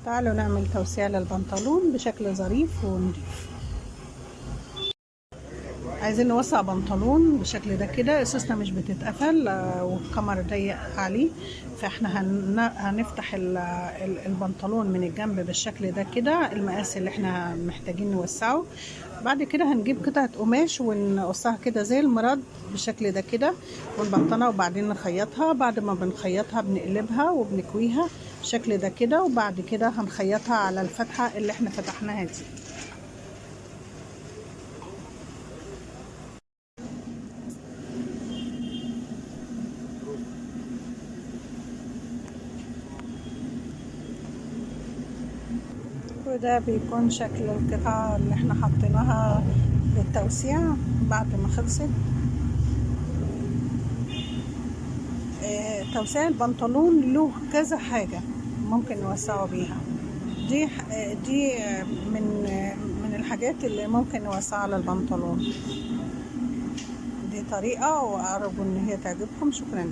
تعالوا نعمل توسيع للبنطلون بشكل ظريف ونضيف. عايزين نوسع بنطلون بالشكل ده كده، قصصنا مش بتتقفل والكمر ضيق عليه، فاحنا هنفتح البنطلون من الجنب بالشكل ده كده، المقاس اللي احنا محتاجين نوسعه. بعد كده هنجيب قطعة قماش ونقصها كده زي المرد بالشكل ده كده ونبطنها، وبعدين نخيطها. بعد ما بنخيطها بنقلبها وبنكويها بالشكل ده كده، وبعد كده هنخيطها على الفتحة اللي احنا فتحناها دي. وده بيكون شكل القطعة اللي احنا حطيناها للتوسيع بعد ما خلصت. توسيع البنطلون له كذا حاجة ممكن نوسعه بيها. دي من الحاجات اللي ممكن نوسعها على البنطلون. دي طريقة وأرجو ان هي تعجبكم. شكرا.